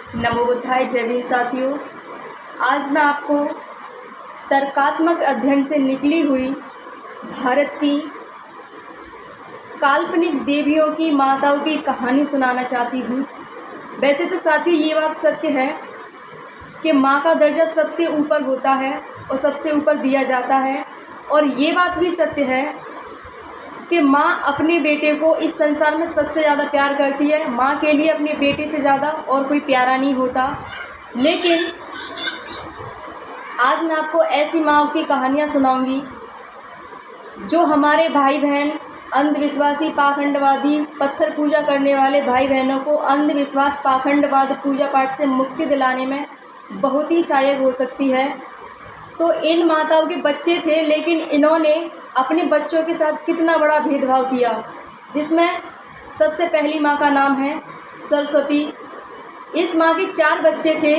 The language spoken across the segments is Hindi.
नमो बुद्धाय। जय भीम साथियों। आज मैं आपको तर्कात्मक अध्ययन से निकली हुई भारत की काल्पनिक देवियों की माताओं की कहानी सुनाना चाहती हूँ। वैसे तो साथियों ये बात सत्य है कि माँ का दर्जा सबसे ऊपर होता है और सबसे ऊपर दिया जाता है, और ये बात भी सत्य है कि माँ अपने बेटे को इस संसार में सबसे ज़्यादा प्यार करती है। माँ के लिए अपने बेटे से ज़्यादा और कोई प्यारा नहीं होता। लेकिन आज मैं आपको ऐसी माँ की कहानियाँ सुनाऊंगी जो हमारे भाई बहन अंधविश्वासी, पाखंडवादी, पत्थर पूजा करने वाले भाई बहनों को अंधविश्वास, पाखंडवाद, पूजा पाठ से मुक्ति दिलाने में बहुत ही सहायक हो सकती है। तो इन माताओं के बच्चे थे, लेकिन इन्होंने अपने बच्चों के साथ कितना बड़ा भेदभाव किया, जिसमें सबसे पहली माँ का नाम है सरस्वती। इस माँ के 4 बच्चे थे,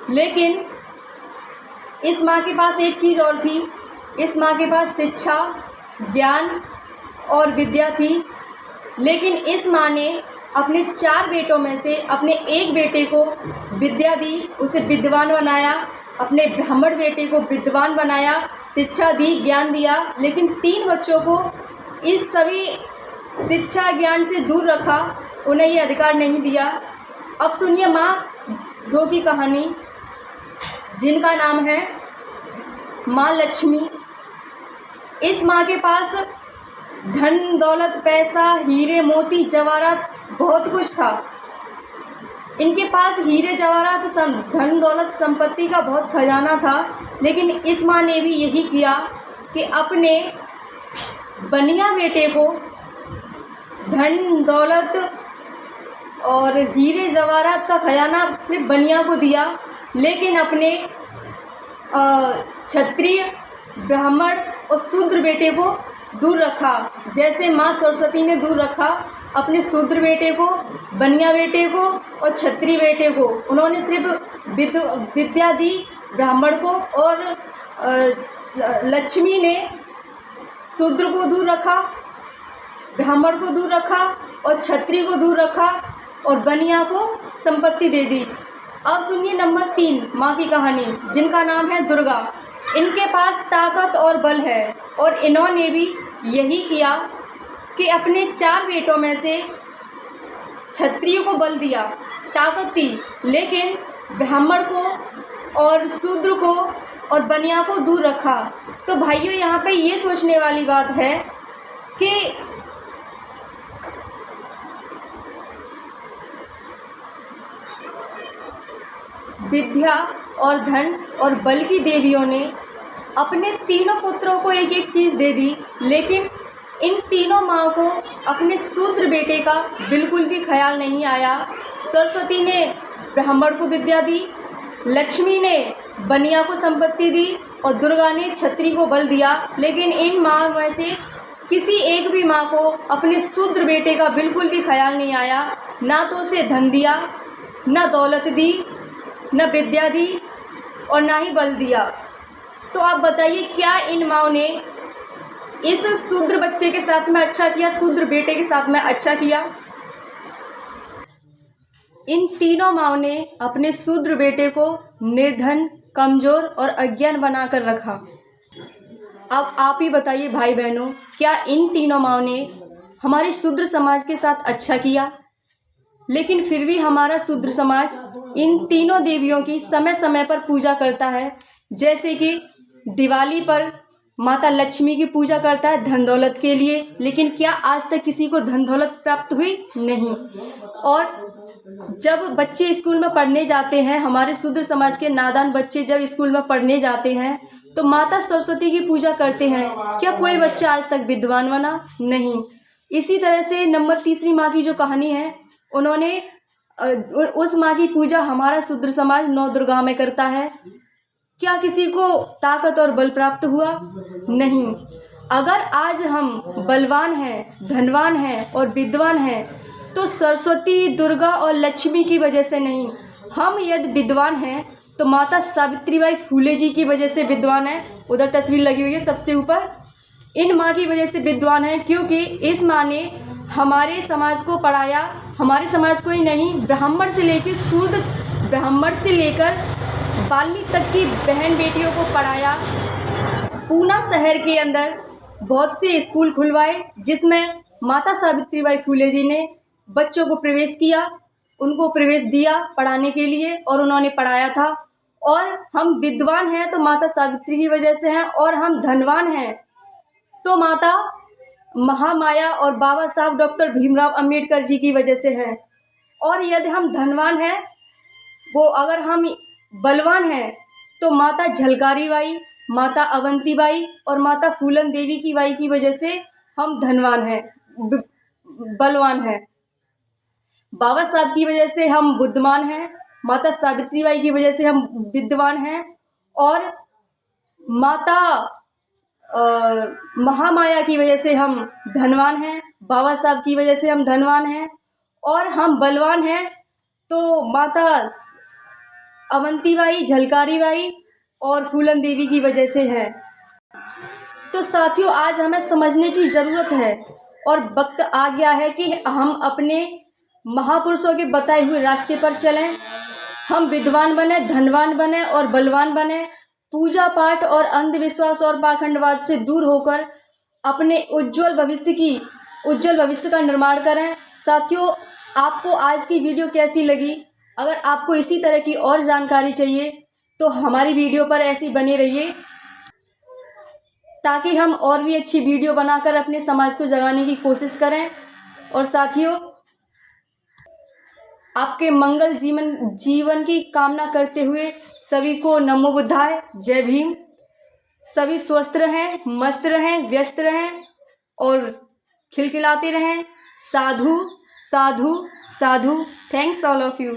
लेकिन इस माँ के पास एक चीज़ और थी। इस माँ के पास शिक्षा, ज्ञान और विद्या थी। लेकिन इस माँ ने अपने 4 बेटों में से अपने एक बेटे को विद्या दी, उसे विद्वान बनाया। अपने ब्राह्मण बेटे को विद्वान बनाया, शिक्षा दी, ज्ञान दिया। लेकिन 3 बच्चों को इस सभी शिक्षा ज्ञान से दूर रखा, उन्हें ये अधिकार नहीं दिया। अब सुनिए माँ 2 की कहानी, जिनका नाम है माँ लक्ष्मी। इस माँ के पास धन दौलत, पैसा, हीरे मोती जवाहरात बहुत कुछ था। इनके पास हीरे जवाहरात, धन दौलत, संपत्ति का बहुत खजाना था। लेकिन इस माँ ने भी यही किया कि अपने बनिया बेटे को धन दौलत और हीरे जवाहरात का खजाना सिर्फ बनिया को दिया, लेकिन अपने क्षत्रिय, ब्राह्मण और शूद्र बेटे को दूर रखा। जैसे माँ सरस्वती ने दूर रखा अपने शूद्र बेटे को, बनिया बेटे को और क्षत्रिय बेटे को। उन्होंने सिर्फ विद्या दी ब्राह्मण को, और लक्ष्मी ने शूद्र को दूर रखा, ब्राह्मण को दूर रखा और क्षत्रिय को दूर रखा, और बनिया को संपत्ति दे दी। अब सुनिए नंबर 3 माँ की कहानी, जिनका नाम है दुर्गा। इनके पास ताकत और बल है, और इन्होंने भी यही किया कि अपने 4 बेटों में से क्षत्रिय को बल दिया, ताकत दी, लेकिन ब्राह्मण को और शूद्र को और बनिया को दूर रखा। तो भाइयों यहाँ पे ये सोचने वाली बात है कि विद्या और धन और बल की देवियों ने अपने तीनों पुत्रों को एक एक चीज़ दे दी, लेकिन इन तीनों माँ को अपने शूद्र बेटे का बिल्कुल भी ख्याल नहीं आया। सरस्वती ने ब्राह्मण को विद्या दी, लक्ष्मी ने बनिया को संपत्ति दी और दुर्गा ने क्षत्रिय को बल दिया। लेकिन इन माँ में से किसी एक भी माँ को अपने शूद्र बेटे का बिल्कुल भी ख्याल नहीं आया। ना तो उसे धन दिया, ना दौलत दी, न विद्या दी और ना ही बल दिया। तो आप बताइए, क्या इन माँ ने इस शूद्र बच्चे के साथ में अच्छा किया, शूद्र बेटे के साथ में अच्छा किया? इन तीनों माँ ने अपने शूद्र बेटे को निर्धन, कमज़ोर और अज्ञान बनाकर रखा। अब आप ही बताइए भाई बहनों, क्या इन तीनों माँ ने हमारे शूद्र समाज के साथ अच्छा किया? लेकिन फिर भी हमारा शूद्र समाज इन तीनों देवियों की समय समय पर पूजा करता है। जैसे कि दिवाली पर माता लक्ष्मी की पूजा करता है धन दौलत के लिए, लेकिन क्या आज तक किसी को धन दौलत प्राप्त हुई? नहीं। और जब बच्चे स्कूल में पढ़ने जाते हैं, हमारे शूद्र समाज के नादान बच्चे जब स्कूल में पढ़ने जाते हैं तो माता सरस्वती की पूजा करते हैं। क्या कोई बच्चा आज तक विद्वान बना? नहीं। इसी तरह से नंबर 3 माँ की जो कहानी है, उन्होंने उस माँ की पूजा हमारा शूद्र समाज 9 दुर्गा में करता है। क्या किसी को ताकत और बल प्राप्त हुआ? नहीं। अगर आज हम बलवान हैं, धनवान हैं और विद्वान हैं तो सरस्वती, दुर्गा और लक्ष्मी की वजह से नहीं। हम यदि विद्वान हैं तो माता सावित्रीबाई फूले जी की वजह से विद्वान है। उधर तस्वीर लगी हुई है सबसे ऊपर। इन माँ की वजह से विद्वान है, क्योंकि इस माँ ने हमारे समाज को पढ़ाया, हमारे समाज को ही नहीं, ब्राह्मण से लेकर शूद्र ब्राह्मण से लेकर बाल्मीकि तक की बहन बेटियों को पढ़ाया। पूना शहर के अंदर बहुत से स्कूल खुलवाए, जिसमें माता सावित्रीबाई फुले जी ने बच्चों को प्रवेश किया, उनको प्रवेश दिया पढ़ाने के लिए, और उन्होंने पढ़ाया था। और हम विद्वान हैं तो माता सावित्री की वजह से हैं, और हम धनवान हैं तो माता महामाया और बाबा साहब डॉक्टर भीमराव अंबेडकर जी की वजह से हैं। और यदि हम धनवान हैं, वो अगर हम बलवान हैं, तो माता झलकारी बाई, माता अवंतीबाई और माता फूलन देवी की बाई की वजह से हम धनवान हैं, बलवान हैं। बाबा साहब की वजह से हम बुद्धिमान हैं, माता सावित्रीबाई की वजह से हम विद्वान हैं, और माता महामाया की वजह से हम धनवान हैं, बाबा साहब की वजह से हम धनवान हैं। और हम बलवान हैं तो माता अवंतीबाई, झलकारी बाई और फूलन देवी की वजह से है। तो साथियों, आज हमें समझने की ज़रूरत है और वक्त आ गया है कि हम अपने महापुरुषों के बताए हुए रास्ते पर चलें। हम विद्वान बने, धनवान बने और बलवान बने। पूजा पाठ और अंधविश्वास और पाखंडवाद से दूर होकर अपने उज्जवल भविष्य का निर्माण करें। साथियों, आपको आज की वीडियो कैसी लगी? अगर आपको इसी तरह की और जानकारी चाहिए तो हमारी वीडियो पर ऐसे ही बने रहिए, ताकि हम और भी अच्छी वीडियो बनाकर अपने समाज को जगाने की कोशिश करें। और साथियों, आपके मंगल जीवन की कामना करते हुए सभी को नमो बुद्धाय, जय भीम। सभी स्वस्थ रहें, मस्त रहें, व्यस्त रहें और खिलखिलाते रहें। साधु साधु साधु। Thanks all of you.